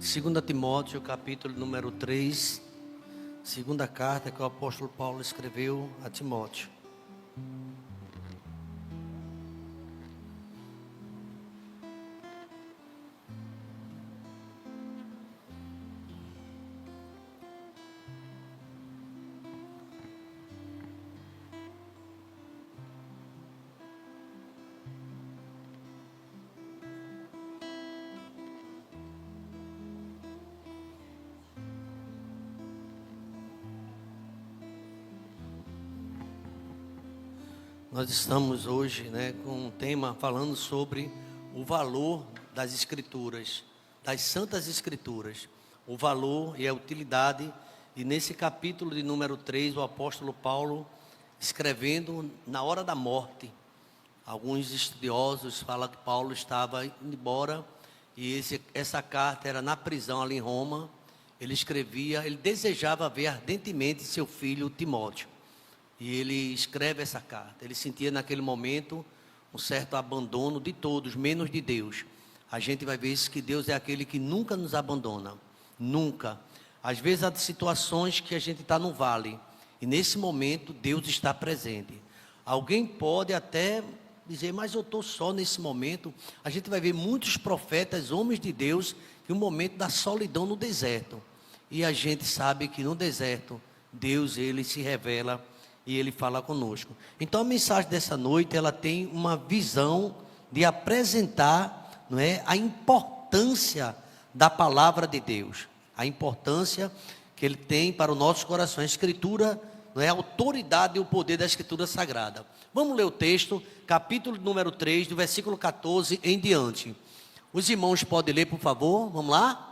2 Timóteo, capítulo número 3, segunda carta que o apóstolo Paulo escreveu a Timóteo. Nós estamos hoje, com um tema falando sobre o valor das Escrituras, das Santas Escrituras, o valor e a utilidade. E nesse capítulo de número 3, o apóstolo Paulo escrevendo na hora da morte. Alguns estudiosos falam que Paulo estava indo embora e essa carta era na prisão ali em Roma. Ele escrevia, ele desejava ver ardentemente seu filho Timóteo. E ele escreve essa carta. Ele sentia naquele momento um certo abandono de todos, menos de Deus. A gente vai ver isso, que Deus é aquele que nunca nos abandona. Nunca. Às vezes há situações que a gente está no vale. E nesse momento Deus está presente. Alguém pode até dizer, mas eu estou só nesse momento. A gente vai ver muitos profetas, homens de Deus, que o momento da solidão no deserto. E a gente sabe que no deserto, Deus, ele se revela e ele fala conosco. Então a mensagem dessa noite, ela tem uma visão de apresentar, a importância da palavra de Deus. A importância que ele tem para o nosso coração. A Escritura, a autoridade e o poder da Escritura Sagrada. Vamos ler o texto, capítulo número 3, do versículo 14 em diante. Os irmãos podem ler, por favor? Vamos lá?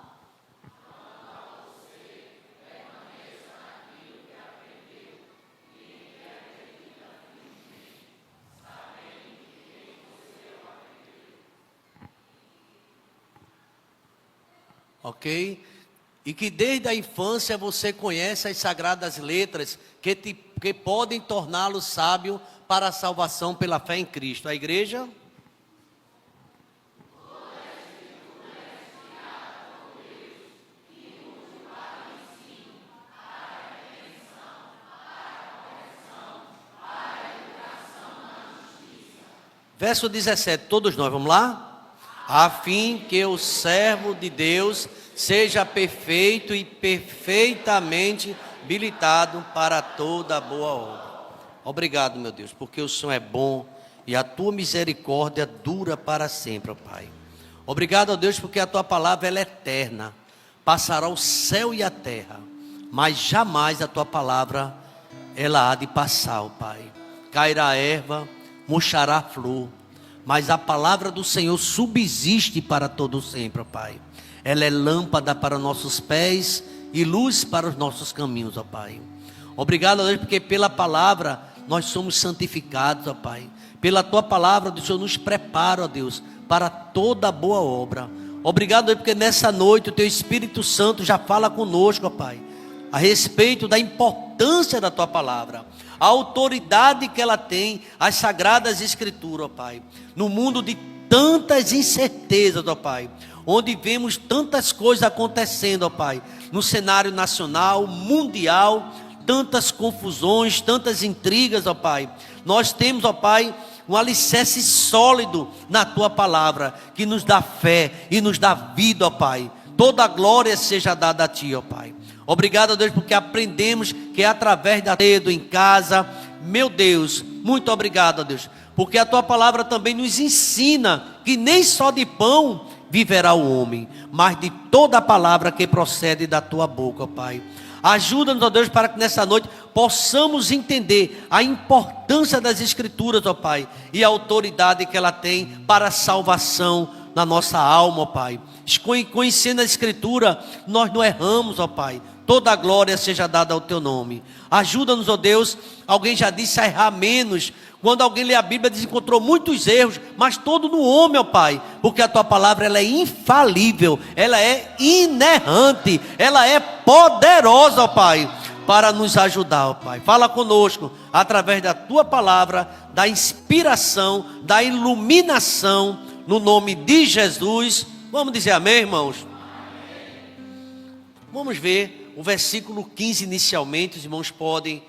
Ok? E que desde a infância você conhece as sagradas letras que podem torná-lo sábio para a salvação pela fé em Cristo. A igreja? Verso 17, todos nós, vamos lá? A fim que o servo de Deus seja perfeito e perfeitamente habilitado para toda boa obra. Obrigado, meu Deus, porque o Senhor é bom e a tua misericórdia dura para sempre, ó Pai. Obrigado, ó Deus, porque a tua palavra ela é eterna. Passará o céu e a terra, mas jamais a tua palavra ela há de passar, ó Pai. Cairá a erva, murchará a flor, mas a palavra do Senhor subsiste para todo sempre, ó Pai. Ela é lâmpada para nossos pés e luz para os nossos caminhos, ó Pai. Obrigado, ó Deus, porque pela palavra nós somos santificados, ó Pai. Pela tua palavra, o Senhor nos prepara, ó Deus, para toda boa obra. Obrigado, ó Deus, porque nessa noite o teu Espírito Santo já fala conosco, ó Pai, a respeito da importância da tua palavra, a autoridade que ela tem, as sagradas escrituras, ó Pai. No mundo de tantas incertezas, ó Pai, onde vemos tantas coisas acontecendo, ó Pai, no cenário nacional, mundial, tantas confusões, tantas intrigas, ó Pai. Nós temos, ó Pai, um alicerce sólido na tua palavra, que nos dá fé e nos dá vida, ó Pai. Toda a glória seja dada a ti, ó Pai. Obrigado, Deus, porque aprendemos que é através da cedo em casa. Meu Deus, muito obrigado, Deus, porque a tua palavra também nos ensina que nem só de pão viverá o homem, mas de toda a palavra que procede da tua boca, ó Pai. Ajuda-nos, ó Deus, para que nessa noite possamos entender a importância das Escrituras, ó Pai, e a autoridade que ela tem para a salvação na nossa alma, ó Pai. Conhecendo a Escritura, nós não erramos, ó Pai. Toda a glória seja dada ao teu nome. Ajuda-nos, ó Deus. Alguém já disse a errar menos. Quando alguém lê a Bíblia, diz que encontrou muitos erros, mas todo no homem, ó Pai, porque a tua palavra ela é infalível, ela é inerrante, ela é poderosa, ó Pai, para nos ajudar, ó Pai. Fala conosco através da tua palavra, da inspiração, da iluminação, no nome de Jesus. Vamos dizer amém, irmãos? Vamos ver o versículo 15 inicialmente. Os irmãos podem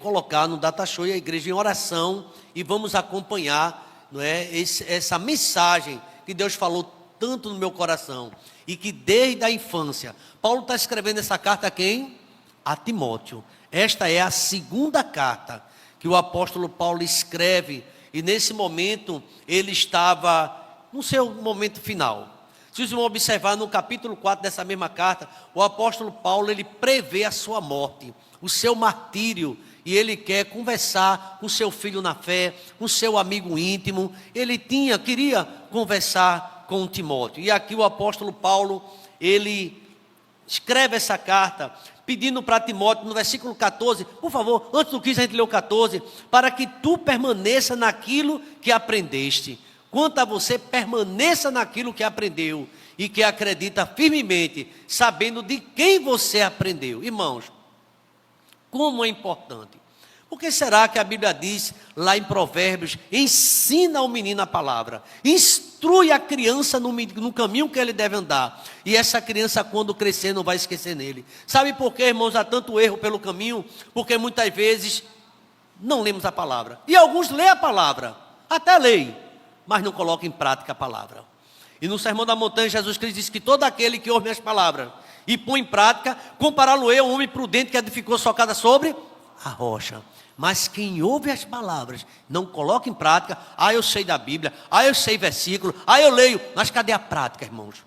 colocar no data show e a igreja em oração, e vamos acompanhar, não é, essa mensagem que Deus falou tanto no meu coração, e que desde a infância, Paulo está escrevendo essa carta a quem? A Timóteo. Esta é a segunda carta que o apóstolo Paulo escreve, e nesse momento ele estava no seu momento final. Se vocês vão observar no capítulo 4 dessa mesma carta, o apóstolo Paulo, ele prevê a sua morte, o seu martírio, e ele quer conversar com seu filho na fé, com seu amigo íntimo. Ele queria conversar com Timóteo, e aqui o apóstolo Paulo, ele escreve essa carta, pedindo para Timóteo, no versículo 14, por favor, antes do 15 a gente leu 14, para que tu permaneça naquilo que aprendeste. Quanto a você, permaneça naquilo que aprendeu e que acredita firmemente, sabendo de quem você aprendeu. Irmãos, como é importante. Por que será que a Bíblia diz lá em Provérbios, ensina ao menino a palavra, instrui a criança no caminho que ele deve andar, e essa criança quando crescer não vai esquecer nele. Sabe por que, irmãos, há tanto erro pelo caminho? Porque muitas vezes não lemos a palavra, e alguns lêem a palavra, até leem, mas não colocam em prática a palavra. E no Sermão da Montanha, Jesus Cristo disse que todo aquele que ouve as palavras e põe em prática, compará-lo-ei a um homem prudente que edificou sua casa sobre a rocha. Mas quem ouve as palavras, não coloca em prática, eu sei da Bíblia, eu sei versículo, eu leio, mas cadê a prática, irmãos?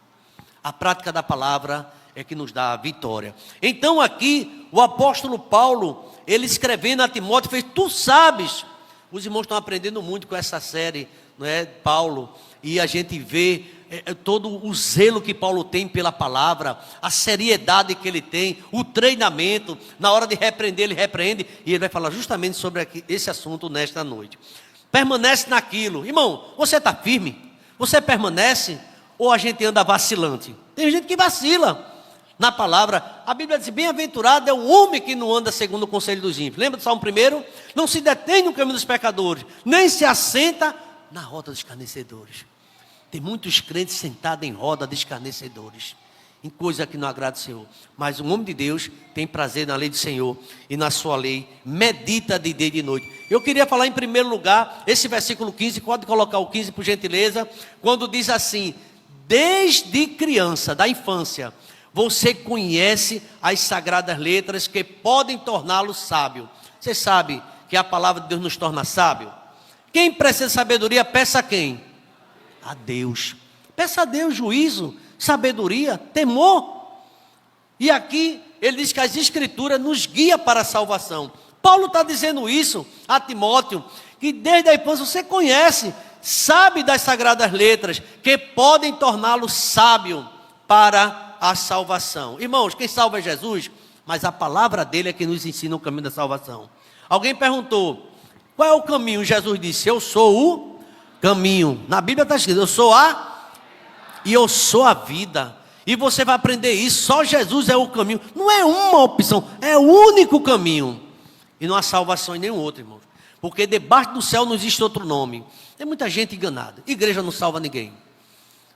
A prática da palavra é que nos dá a vitória. Então aqui, o apóstolo Paulo, ele escrevendo a Timóteo, fez, tu sabes, os irmãos estão aprendendo muito com essa série, não é, Paulo, e a gente vê todo o zelo que Paulo tem pela palavra, a seriedade que ele tem, o treinamento, na hora de repreender, ele repreende, e ele vai falar justamente sobre esse assunto nesta noite. Permanece naquilo. Irmão, você está firme? Você permanece? Ou a gente anda vacilante? Tem gente que vacila na palavra. A Bíblia diz, bem-aventurado é o homem que não anda segundo o conselho dos ímpios. Lembra do Salmo 1? Não se detém no caminho dos pecadores, nem se assenta na roda dos escarnecedores. Tem muitos crentes sentados em roda de escarnecedores, em coisa que não agrada ao Senhor. Mas um homem de Deus tem prazer na lei do Senhor, e na sua lei medita de dia e de noite. Eu queria falar em primeiro lugar, esse versículo 15, pode colocar o 15 por gentileza, quando diz assim, desde criança, da infância, você conhece as sagradas letras que podem torná-lo sábio. Você sabe que a palavra de Deus nos torna sábio? Quem precisa de sabedoria, peça a quem? A Deus. Peça a Deus juízo, sabedoria, temor. E aqui ele diz que as escrituras nos guiam para a salvação. Paulo está dizendo isso a Timóteo, que desde a infância você conhece, sabe das sagradas letras, que podem torná-lo sábio para a salvação. Irmãos, quem salva é Jesus, mas a palavra dele é que nos ensina o caminho da salvação. Alguém perguntou, qual é o caminho? Jesus disse, eu sou o caminho. Na Bíblia está escrito, eu sou e eu sou a vida. E você vai aprender isso, só Jesus é o caminho. Não é uma opção, é o único caminho. E não há salvação em nenhum outro, irmão. Porque debaixo do céu não existe outro nome. Tem muita gente enganada. Igreja não salva ninguém.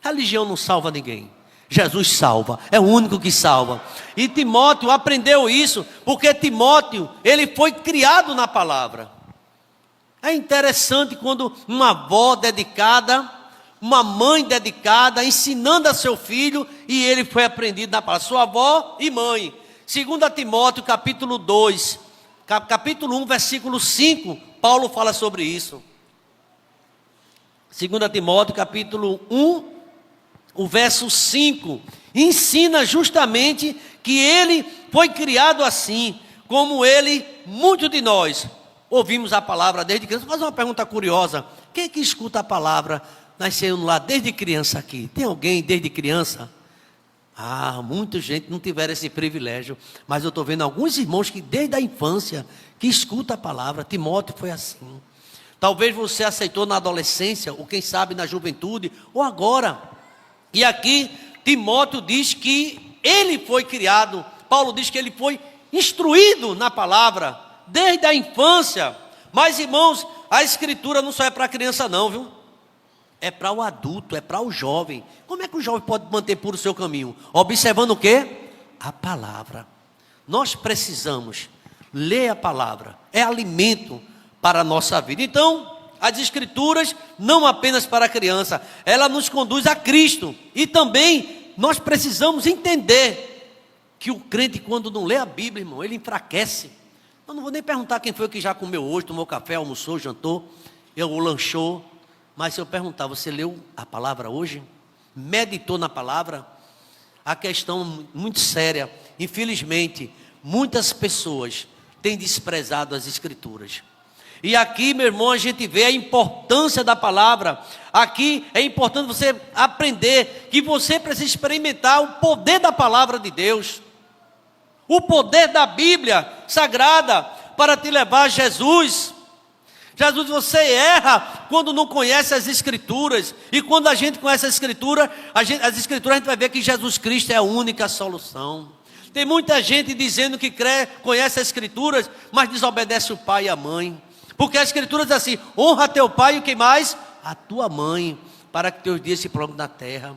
Religião não salva ninguém. Jesus salva, é o único que salva. E Timóteo aprendeu isso, porque Timóteo, ele foi criado na palavra. É interessante quando uma avó dedicada, uma mãe dedicada, ensinando a seu filho, e ele foi aprendido na palavra, sua avó e mãe. 2 Timóteo capítulo 2, capítulo 1, versículo 5, Paulo fala sobre isso. 2 Timóteo capítulo 1, o verso 5, ensina justamente que ele foi criado assim, como ele, muitos de nós, ouvimos a palavra desde criança. Vou fazer uma pergunta curiosa, quem é que escuta a palavra, nascendo lá desde criança aqui? Tem alguém desde criança? Muita gente não tiver esse privilégio, mas eu estou vendo alguns irmãos que desde a infância, que escuta a palavra. Timóteo foi assim. Talvez você aceitou na adolescência, ou quem sabe na juventude, ou agora. E aqui Timóteo diz que ele foi criado, Paulo diz que ele foi instruído na palavra, desde a infância. Mas irmãos, a escritura não só é para a criança não, viu? É para o adulto, é para o jovem. Como é que o jovem pode manter puro o seu caminho? Observando o quê? a palavra. Nós precisamos ler a palavra, é alimento para a nossa vida. Então, as escrituras, não apenas para a criança, ela nos conduz a Cristo. E também nós precisamos entender que o crente, quando não lê a Bíblia, irmão, ele enfraquece. Eu não vou nem perguntar quem foi que já comeu hoje, tomou café, almoçou, jantou, ou lanchou. Mas se eu perguntar, você leu a palavra hoje? Meditou na palavra? A questão muito séria. Infelizmente, muitas pessoas têm desprezado as escrituras. E aqui, meu irmão, a gente vê a importância da palavra. Aqui é importante você aprender que você precisa experimentar o poder da palavra de Deus. O poder da Bíblia Sagrada para te levar a Jesus. Jesus, você erra quando não conhece as Escrituras. E quando a gente conhece as Escrituras, a gente vai ver que Jesus Cristo é a única solução. Tem muita gente dizendo que conhece as Escrituras, mas desobedece o pai e a mãe. Porque a Escritura diz assim: honra teu pai e o que mais? A tua mãe, para que teus dias se prolonguem na terra.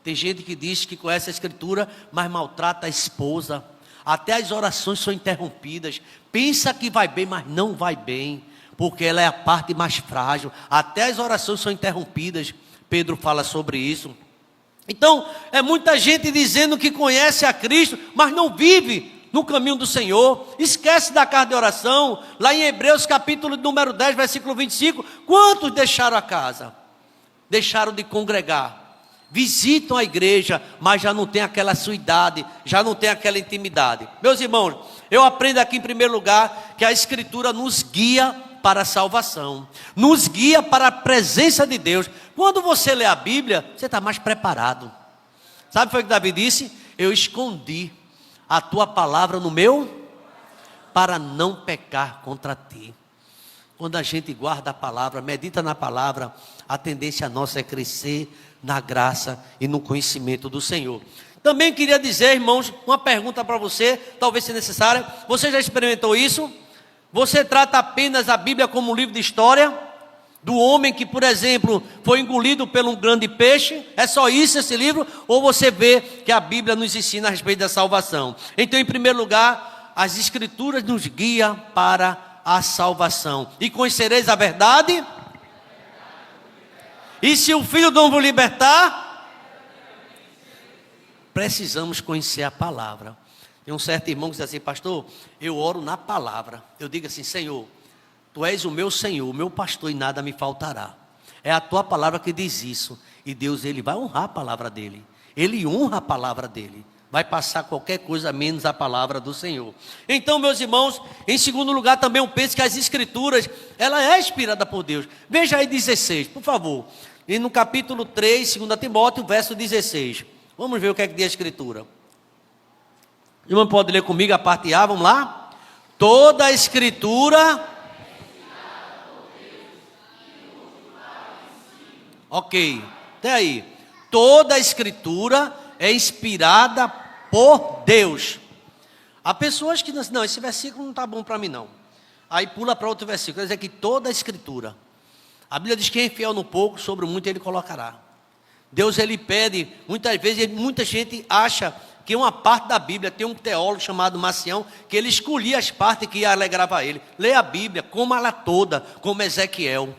Tem gente que diz que conhece a Escritura, mas maltrata a esposa. Até as orações são interrompidas. Pensa que vai bem, mas não vai bem, porque ela é a parte mais frágil. Até as orações são interrompidas. Pedro fala sobre isso. Então, é muita gente dizendo que conhece a Cristo, mas não vive no caminho do Senhor. Esquece da casa de oração. Lá em Hebreus capítulo número 10, versículo 25. Quantos deixaram a casa? Deixaram de congregar. Visitam a igreja, mas já não tem aquela sua idade, já não tem aquela intimidade. Meus irmãos, eu aprendo aqui em primeiro lugar que a Escritura nos guia para a salvação, nos guia para a presença de Deus. Quando você lê a Bíblia, você está mais preparado. Sabe o que foi que Davi disse? Eu escondi a tua palavra no meu, para não pecar contra ti. Quando a gente guarda a palavra, medita na palavra, a tendência nossa é crescer na graça e no conhecimento do Senhor. Também queria dizer, irmãos, uma pergunta para você, talvez seja necessária. Você já experimentou isso? Você trata apenas a Bíblia como um livro de história do homem que, por exemplo, foi engolido por um grande peixe? É só isso esse livro? Ou você vê que a Bíblia nos ensina a respeito da salvação? Então, em primeiro lugar, as Escrituras nos guiam para a salvação. E conhecereis a verdade? E se o Filho não vos libertar? Precisamos conhecer a palavra. Tem um certo irmão que diz assim: pastor, eu oro na palavra. Eu digo assim: Senhor, tu és o meu Senhor, o meu pastor, e nada me faltará. É a tua palavra que diz isso. E Deus, Ele vai honrar a palavra dEle. Ele honra a palavra dEle. Vai passar qualquer coisa menos a palavra do Senhor. Então, meus irmãos, em segundo lugar, também eu penso que as Escrituras, ela é inspirada por Deus. Veja aí 16, por favor. E no capítulo 3, 2 Timóteo, verso 16. Vamos ver o que é que diz a Escritura. Irmão, pode ler comigo a parte A, vamos lá? Toda a Escritura... Ok, até aí. Toda a Escritura é inspirada por Deus. Há pessoas que dizem: não, esse versículo não está bom para mim não. Aí pula para outro versículo. Quer dizer que toda a Escritura, a Bíblia diz que quem é fiel no pouco, sobre o muito Ele colocará. Deus, Ele pede, muitas vezes, muita gente acha que uma parte da Bíblia, tem um teólogo chamado Marcião, que ele escolhia as partes que alegrava ele. Lê a Bíblia, coma ela toda, como Ezequiel,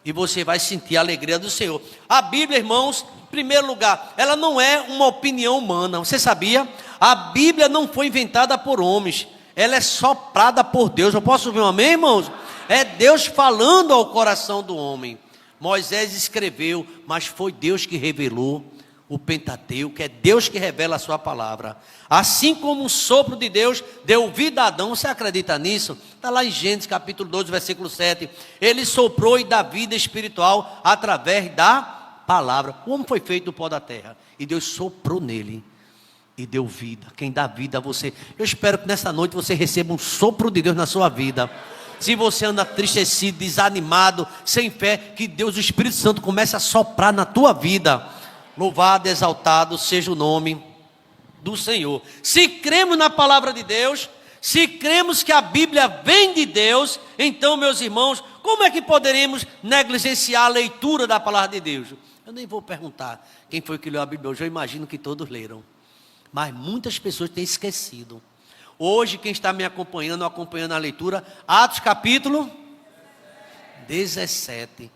e você vai sentir a alegria do Senhor. A Bíblia, irmãos, em primeiro lugar, ela não é uma opinião humana. Você sabia? A Bíblia não foi inventada por homens, ela é soprada por Deus. Eu posso ouvir um amém, irmãos? É Deus falando ao coração do homem. Moisés escreveu, mas foi Deus que revelou o Pentateuco. É Deus que revela a sua palavra. Assim como o sopro de Deus deu vida a Adão. Você acredita nisso? Está lá em Gênesis capítulo 12, versículo 7. Ele soprou e dá vida espiritual através da palavra. O homem foi feito do pó da terra, e Deus soprou nele e deu vida. Quem dá vida a você? Eu espero que nessa noite você receba um sopro de Deus na sua vida. Se você anda tristecido, desanimado, sem fé, que Deus, o Espírito Santo, comece a soprar na tua vida. Louvado, exaltado seja o nome do Senhor. Se cremos na palavra de Deus, se cremos que a Bíblia vem de Deus, então, meus irmãos, como é que poderemos negligenciar a leitura da palavra de Deus? Eu nem vou perguntar quem foi que leu a Bíblia hoje, eu imagino que todos leram. mas muitas pessoas têm esquecido. Hoje, quem está me acompanhando a leitura, Atos capítulo 17.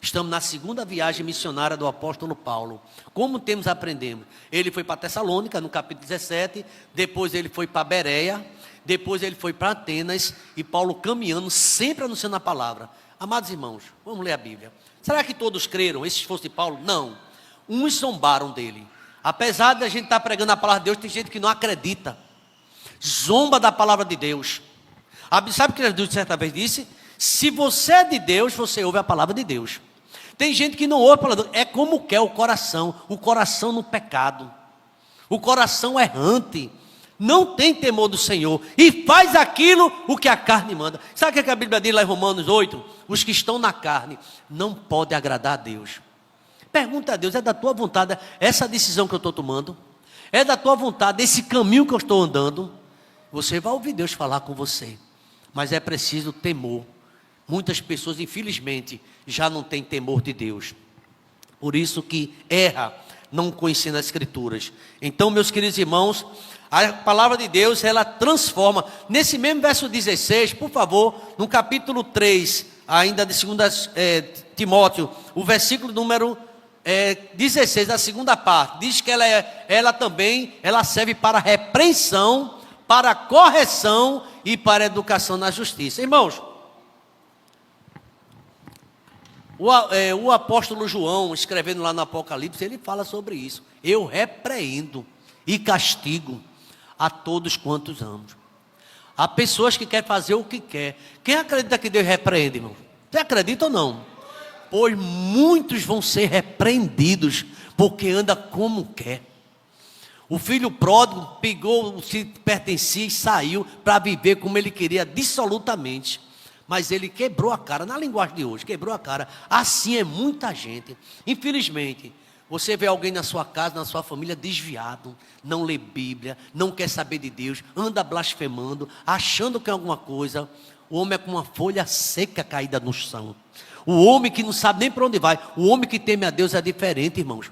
Estamos na segunda viagem missionária do apóstolo Paulo. Como aprendemos? Ele foi para Tessalônica, no capítulo 17. Depois ele foi para Bereia. Depois ele foi para Atenas. E Paulo caminhando, sempre anunciando a palavra. Amados irmãos, vamos ler a Bíblia. Será que todos creram? Esse esforço de Paulo? Não. Uns zombaram dele. Apesar de a gente estar pregando a palavra de Deus, tem gente que não acredita. Zomba da palavra de Deus. Sabe o que Jesus certa vez disse? Se você é de Deus, você ouve a palavra de Deus. Tem gente que não ouve a palavra de Deus. É como quer o coração no pecado. O coração errante. Não tem temor do Senhor. E faz aquilo o que a carne manda. Sabe o que a Bíblia diz lá em Romanos 8? Os que estão na carne não podem agradar a Deus. Pergunta a Deus, é da tua vontade essa decisão que eu estou tomando? É da tua vontade esse caminho que eu estou andando? Você vai ouvir Deus falar com você. Mas é preciso temor. Muitas pessoas, infelizmente, já não têm temor de Deus. Por isso que erra, não conhecendo as Escrituras. Então, meus queridos irmãos, a palavra de Deus, ela transforma. Nesse mesmo verso 16, por favor, no capítulo 3, ainda de 2 Timóteo, o versículo número 16, a segunda parte, diz que ela também serve para repreensão, para correção e para educação na justiça. Irmãos, o apóstolo João, escrevendo lá no Apocalipse, ele fala sobre isso. Eu repreendo e castigo a todos quantos amo. Há pessoas que querem fazer o que quer. Quem acredita que Deus repreende, irmão? Você acredita ou não? Pois muitos vão ser repreendidos, porque anda como quer. O filho pródigo pegou o que pertencia e saiu para viver como ele queria, dissolutamente. Mas ele quebrou a cara, na linguagem de hoje, quebrou a cara. Assim é muita gente. Infelizmente, você vê alguém na sua casa, na sua família, desviado, não lê Bíblia, não quer saber de Deus, anda blasfemando, achando que é alguma coisa. O homem é como uma folha seca caída no chão. O homem que não sabe nem para onde vai, o homem que teme a Deus é diferente, irmãos.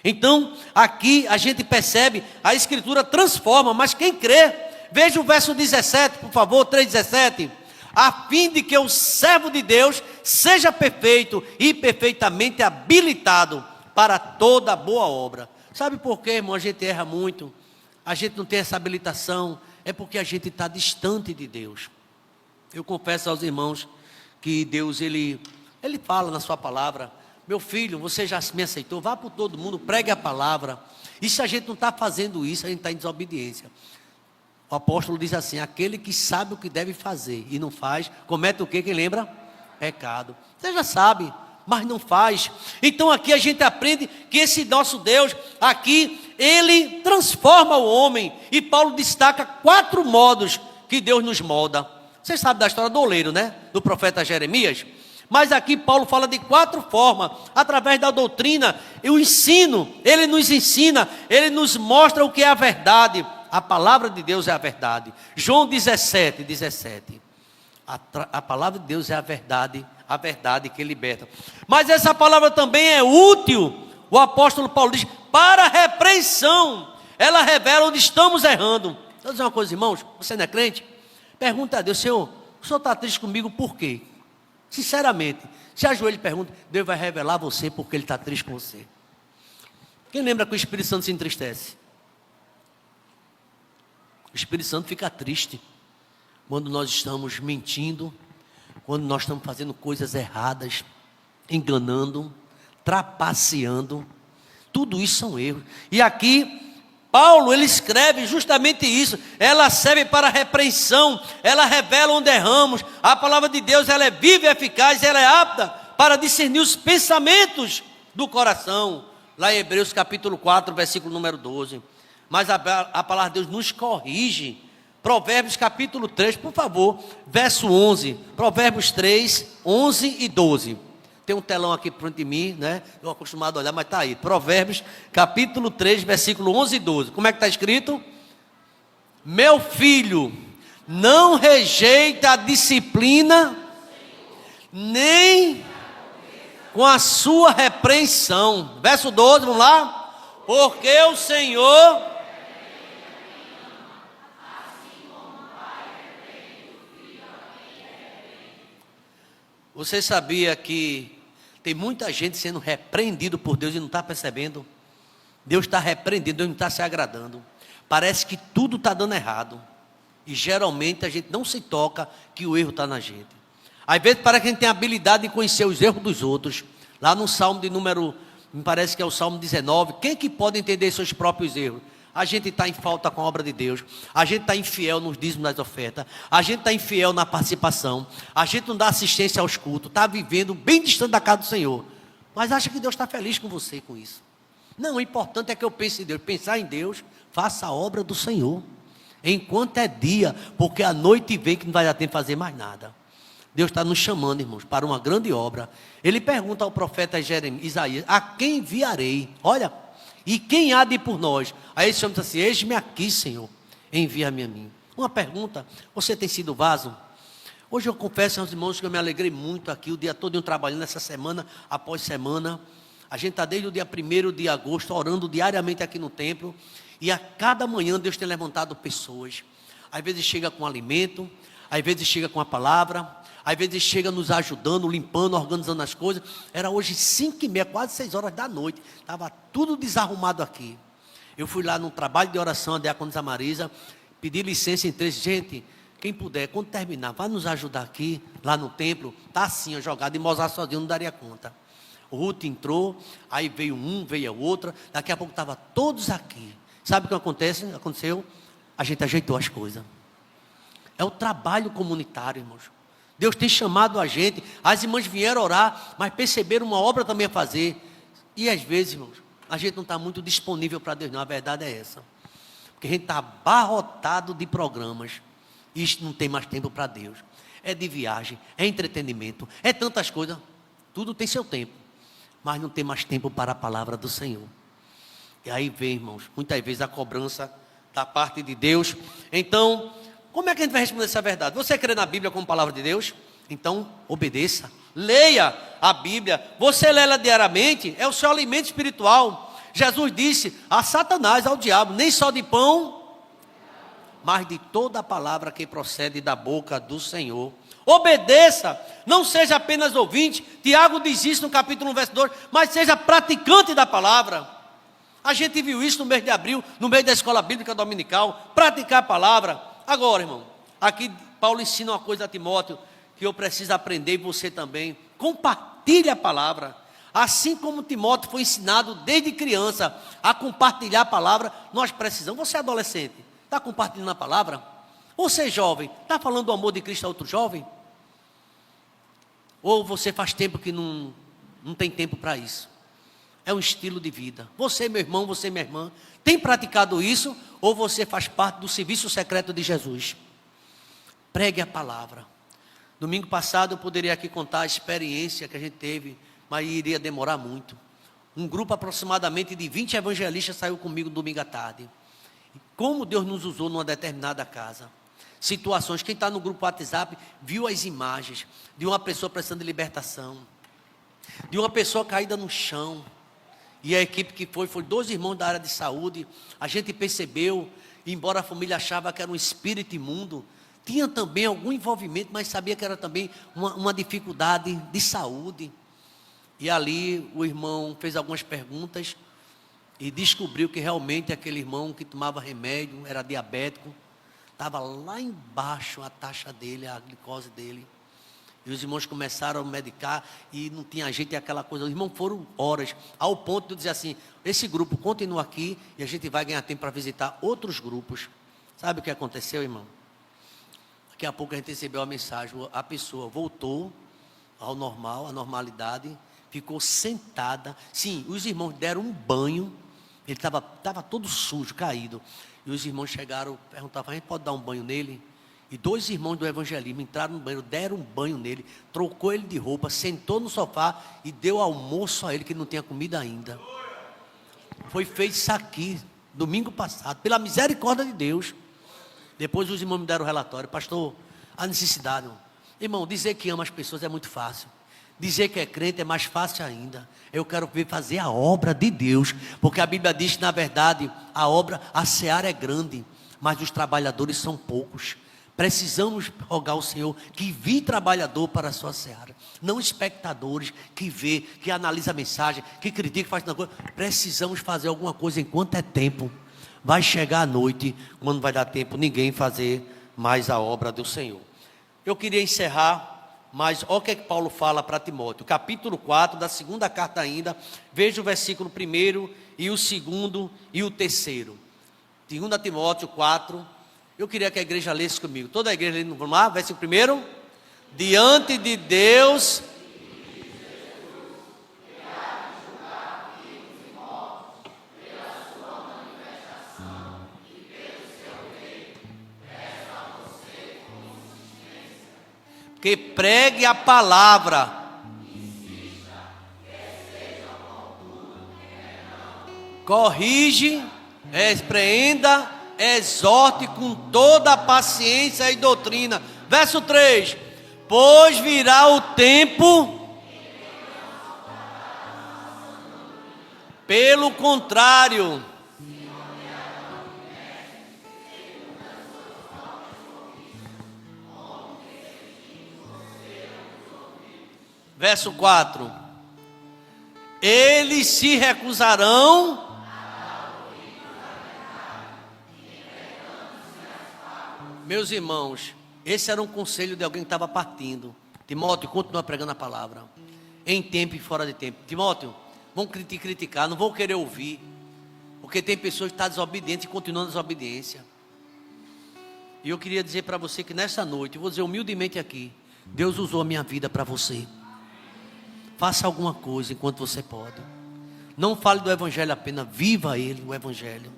Então, aqui a gente percebe, a Escritura transforma, mas quem crê, veja o verso 17, por favor, 3:17. A fim de que o servo de Deus seja perfeito e perfeitamente habilitado para toda boa obra. Sabe por quê, irmão? A gente erra muito, a gente não tem essa habilitação, é porque a gente está distante de Deus. Eu confesso aos irmãos que Deus, Ele fala na sua palavra: meu filho, você já me aceitou, vá por todo mundo, pregue a palavra. E se a gente não está fazendo isso, a gente está em desobediência. O apóstolo diz assim: aquele que sabe o que deve fazer e não faz, comete o quê? Quem lembra? Pecado. Você já sabe, mas não faz. Então aqui a gente aprende que esse nosso Deus, aqui, Ele transforma o homem. E Paulo destaca 4 modos que Deus nos molda. Vocês sabem da história do oleiro, né? Do profeta Jeremias. Mas aqui Paulo fala de 4 formas, através da doutrina e o ensino. Ele nos ensina, ele nos mostra o que é a verdade. A palavra de Deus é a verdade. João 17. A palavra de Deus é a verdade que liberta. Mas essa palavra também é útil, o apóstolo Paulo diz, para a repreensão. Ela revela onde estamos errando. Vou dizer uma coisa, irmãos, você não é crente? Pergunta a Deus: Senhor, o Senhor está triste comigo por quê? Sinceramente, se ajoelha e pergunta, Deus vai revelar a você porque Ele está triste com você. Quem lembra que o Espírito Santo se entristece? O Espírito Santo fica triste quando nós estamos mentindo, quando nós estamos fazendo coisas erradas, enganando, trapaceando. Tudo isso são erros. E aqui Paulo, ele escreve justamente isso. Ela serve para repreensão, ela revela onde erramos. A palavra de Deus, ela é viva e eficaz, ela é apta para discernir os pensamentos do coração. Lá em Hebreus capítulo 4, versículo número 12. Mas a palavra de Deus nos corrige. Provérbios capítulo 3, por favor, verso 11. Provérbios 3, 11 e 12. Tem um telão aqui perto de mim, né? Eu acostumado a olhar, mas está aí. Provérbios, capítulo 3, versículo 11 e 12. Como é que está escrito? Meu filho, não rejeita a disciplina, nem com a sua repreensão. Verso 12, vamos lá? Porque o Senhor Você sabia que tem muita gente sendo repreendido por Deus e não está percebendo? Deus está repreendendo, Deus não está se agradando. Parece que tudo está dando errado. E geralmente a gente não se toca que o erro está na gente. Às vezes parece que a gente tem a habilidade de conhecer os erros dos outros. Lá no Salmo de número, me parece que é o Salmo 19. Quem que pode entender seus próprios erros? A gente está em falta com a obra de Deus. A gente está infiel nos dízimos das ofertas. A gente está infiel na participação. A gente não dá assistência aos cultos. Está vivendo bem distante da casa do Senhor. Mas acha que Deus está feliz com você com isso. Não, o importante é que eu pense em Deus. Pensar em Deus, faça a obra do Senhor. Enquanto é dia, porque a noite vem que não vai dar tempo de fazer mais nada. Deus está nos chamando, irmãos, para uma grande obra. Ele pergunta ao profeta Isaías: a quem enviarei? Olha, e quem há de ir por nós? Aí esse homem diz assim: eis-me aqui, Senhor, envia-me a mim. Uma pergunta: você tem sido vaso? Hoje eu confesso aos irmãos que eu me alegrei muito aqui, o dia todo trabalhando, essa semana após semana. A gente está desde o dia 1º de agosto, orando diariamente aqui no templo. E a cada manhã Deus tem levantado pessoas. Às vezes chega com alimento, às vezes chega com a palavra, às vezes chega nos ajudando, limpando, organizando as coisas. Era hoje 5h30, quase 6 horas da noite. Estava tudo desarrumado aqui. Eu fui lá no trabalho de oração, a diaconisa Marisa, pedi licença em 3. Gente, quem puder, quando terminar, vai nos ajudar aqui, lá no templo. Está assim, ó, jogado, e Mozart sozinho não daria conta. O Ruth entrou, aí veio um, veio a outra. Daqui a pouco estavam todos aqui. Sabe o que aconteceu? A gente ajeitou as coisas. É o trabalho comunitário, irmãos. Deus tem chamado a gente. As irmãs vieram orar, mas perceberam uma obra também a fazer. E às vezes, irmãos, a gente não está muito disponível para Deus, não. A verdade é essa. Porque a gente está abarrotado de programas. E não tem mais tempo para Deus. É de viagem, é entretenimento, é tantas coisas. Tudo tem seu tempo. Mas não tem mais tempo para a palavra do Senhor. E aí vem, irmãos, muitas vezes a cobrança da parte de Deus. Então, como é que a gente vai responder essa verdade? Você crê na Bíblia como palavra de Deus? Então, obedeça. Leia a Bíblia. Você lê ela diariamente, é o seu alimento espiritual. Jesus disse a Satanás, ao diabo: nem só de pão, mas de toda a palavra que procede da boca do Senhor. Obedeça, não seja apenas ouvinte. Tiago diz isso no capítulo 1, verso 2, mas seja praticante da palavra. A gente viu isso no mês de abril, no meio da escola bíblica dominical, praticar a palavra. Agora, irmão, aqui Paulo ensina uma coisa a Timóteo, que eu preciso aprender, e você também. Compartilhe a palavra. Assim como Timóteo foi ensinado desde criança a compartilhar a palavra, nós precisamos. Você é adolescente, está compartilhando a palavra? Você é jovem, está falando do amor de Cristo a outro jovem? Ou você faz tempo que não tem tempo para isso? É um estilo de vida. Você, meu irmão, você, minha irmã, tem praticado isso? Ou você faz parte do serviço secreto de Jesus? Pregue a palavra. Domingo passado eu poderia aqui contar a experiência que a gente teve, mas iria demorar muito. Um grupo aproximadamente de 20 evangelistas saiu comigo domingo à tarde. Como Deus nos usou numa determinada casa. Situações, quem está no grupo WhatsApp viu as imagens de uma pessoa precisando de libertação, de uma pessoa caída no chão. E a equipe que foi 2 irmãos da área de saúde. A gente percebeu, embora a família achava que era um espírito imundo, tinha também algum envolvimento, mas sabia que era também uma dificuldade de saúde. E ali o irmão fez algumas perguntas e descobriu que realmente aquele irmão que tomava remédio, era diabético, estava lá embaixo a taxa dele, a glicose dele. E os irmãos começaram a medicar e não tinha jeito, e aquela coisa. Os irmãos foram horas, ao ponto de dizer assim: esse grupo continua aqui e a gente vai ganhar tempo para visitar outros grupos. Sabe o que aconteceu, irmão? Daqui a pouco a gente recebeu a mensagem, a pessoa voltou ao normal, à normalidade, ficou sentada. Sim, os irmãos deram um banho, ele estava todo sujo, caído. E os irmãos chegaram, perguntavam: a gente pode dar um banho nele? E 2 irmãos do evangelismo entraram no banheiro, deram um banho nele, trocou ele de roupa, sentou no sofá e deu almoço a ele, que não tinha comida ainda. Foi feito isso aqui, domingo passado, pela misericórdia de Deus. Depois os irmãos me deram o relatório: pastor, a necessidade. Irmão, dizer que ama as pessoas é muito fácil. Dizer que é crente é mais fácil ainda. Eu quero ver fazer a obra de Deus, porque a Bíblia diz que, na verdade, a seara é grande, mas os trabalhadores são poucos. Precisamos rogar ao Senhor que envie trabalhador para a sua seara. Não espectadores que vê, que analisa a mensagem, que critica, que faz alguma coisa. Precisamos fazer alguma coisa enquanto é tempo. Vai chegar a noite, quando vai dar tempo ninguém fazer mais a obra do Senhor. Eu queria encerrar, mas olha o que é que Paulo fala para Timóteo. Capítulo 4 da segunda carta ainda. Veja o versículo 1 e o 2 e o 3. 2 Timóteo 4. Eu queria que a igreja lesse comigo. Toda a igreja lendo, vamos lá, versículo 1. Diante de Deus. Que pregue a palavra. Corrige, repreenda, exorte com toda a paciência e doutrina. Verso 3. Pois virá o tempo, pelo contrário, verso 4. Eles se recusarão. Meus irmãos, esse era um conselho de alguém que estava partindo. Timóteo, continua pregando a palavra. Em tempo e fora de tempo. Timóteo, vão te criticar, não vão querer ouvir. Porque tem pessoas que estão desobedientes e continuam na desobediência. E eu queria dizer para você que nessa noite, eu vou dizer humildemente aqui, Deus usou a minha vida para você. Faça alguma coisa enquanto você pode. Não fale do evangelho apenas, viva ele, o evangelho.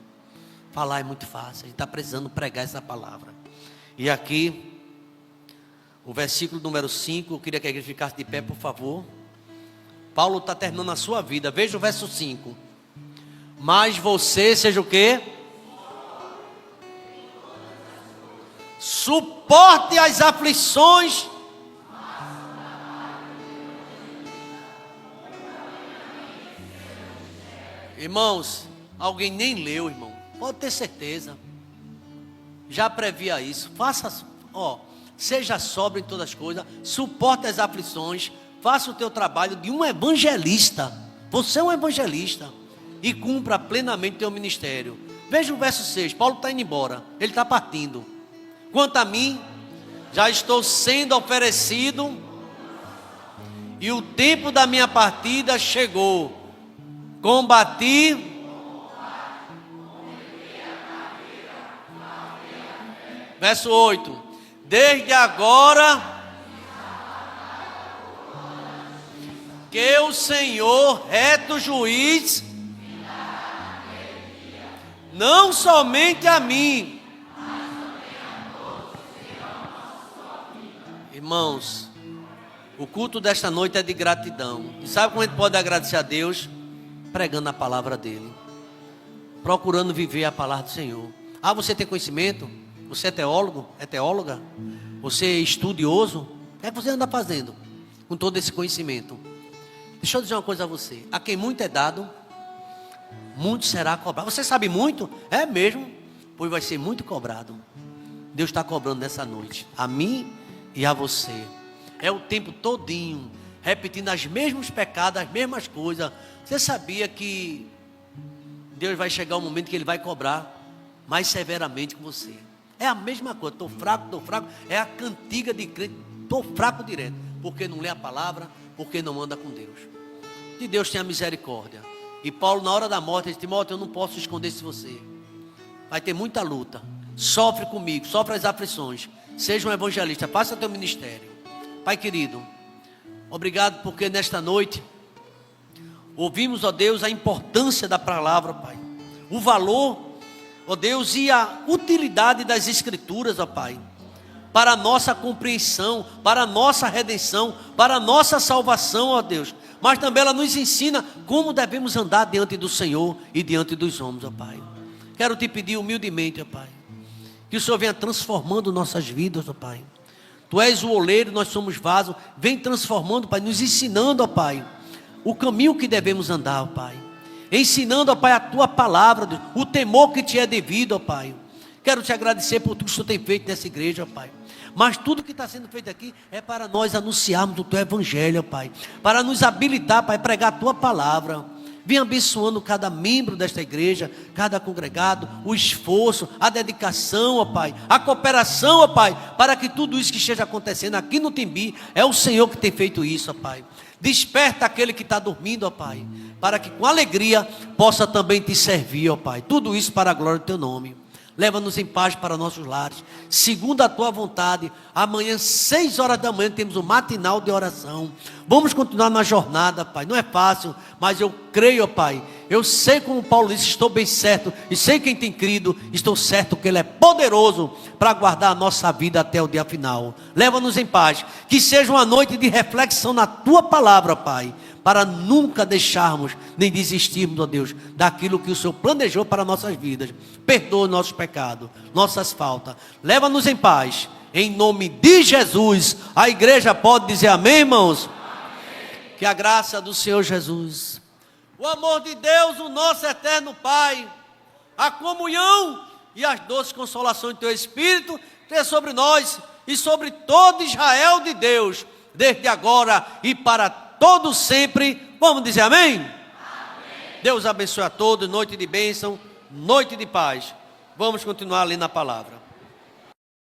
Falar é muito fácil, a gente está precisando pregar essa palavra. E aqui, o versículo número 5, eu queria que a igreja ficasse de pé, por favor. Paulo está terminando a sua vida, veja o verso 5. Mas você, seja o quê? Suporte as aflições. Irmãos, alguém nem leu, irmão. Pode ter certeza. Já previa isso. Faça, seja sóbrio em todas as coisas. Suporte as aflições. Faça o teu trabalho de um evangelista. Você é um evangelista. E cumpra plenamente o teu ministério. Veja o verso 6. Paulo está indo embora. Ele está partindo. Quanto a mim, já estou sendo oferecido. E o tempo da minha partida chegou. Combati. Verso 8. Desde agora que o Senhor, reto juiz, não somente a mim. Irmãos, o culto desta noite é de gratidão. E sabe como a gente pode agradecer a Deus? Pregando a palavra dele, procurando viver a palavra do Senhor. Ah, você tem conhecimento? Você é teólogo? É teóloga? Você é estudioso? O que é que você anda fazendo com todo esse conhecimento? Deixa eu dizer uma coisa a você. A quem muito é dado, muito será cobrado. Você sabe muito? É mesmo? Pois vai ser muito cobrado. Deus está cobrando nessa noite, a mim e a você. É o tempo todinho repetindo os mesmos pecados, as mesmas coisas. Você sabia que Deus vai chegar um momento que Ele vai cobrar mais severamente com você? É a mesma coisa. Estou fraco. É a cantiga de crente. Estou fraco direto. Porque não lê a palavra, porque não anda com Deus. Que Deus tenha misericórdia. E Paulo, na hora da morte, disse: Timóteo, eu não posso esconder isso de você. Vai ter muita luta. Sofre comigo, sofre as aflições. Seja um evangelista, faça teu ministério. Pai querido, obrigado porque nesta noite ouvimos, ó Deus, a importância da palavra, Pai. O valor, ó Deus, e a utilidade das Escrituras, ó Pai. Para a nossa compreensão, para a nossa redenção, para a nossa salvação, ó Deus. Mas também ela nos ensina como devemos andar diante do Senhor e diante dos homens, ó Pai. Quero te pedir humildemente, ó Pai, que o Senhor venha transformando nossas vidas, ó Pai. Tu és o oleiro, nós somos vaso. Vem transformando, Pai, nos ensinando, ó Pai, o caminho que devemos andar, ó Pai. Ensinando, ó Pai, a Tua palavra, Deus, o temor que Te é devido, ó Pai. Quero te agradecer por tudo que o Senhor tem feito nessa igreja, Pai. Mas tudo que está sendo feito aqui é para nós anunciarmos o Teu Evangelho, Pai. Para nos habilitar, Pai, a pregar a Tua palavra. Vem abençoando cada membro desta igreja, cada congregado, o esforço, a dedicação, ó Pai, a cooperação, ó Pai, para que tudo isso que esteja acontecendo aqui no Timbi, é o Senhor que tem feito isso, ó Pai. Desperta aquele que está dormindo, ó Pai, para que com alegria possa também te servir, ó Pai. Tudo isso para a glória do Teu nome. Leva-nos em paz para nossos lares, segundo a Tua vontade. Amanhã, 6 horas da manhã, temos um matinal de oração. Vamos continuar na jornada, Pai. Não é fácil, mas eu creio, Pai. Eu sei, como Paulo disse, estou bem certo. E sei quem tem crido, estou certo que Ele é poderoso para guardar a nossa vida até o dia final. Leva-nos em paz. Que seja uma noite de reflexão na Tua palavra, Pai, para nunca deixarmos, nem desistirmos, ó Deus, daquilo que o Senhor planejou para nossas vidas. Perdoa nossos pecados, nossas faltas. Leva-nos em paz. Em nome de Jesus. A igreja pode dizer amém, irmãos? Amém. Que a graça do Senhor Jesus, o amor de Deus, o nosso eterno Pai, a comunhão e as doces consolações do Teu Espírito, esteja sobre nós e sobre todo Israel de Deus, desde agora e para todos sempre. Vamos dizer amém? Amém. Deus abençoe a todos. Noite de bênção, noite de paz. Vamos continuar ali na palavra.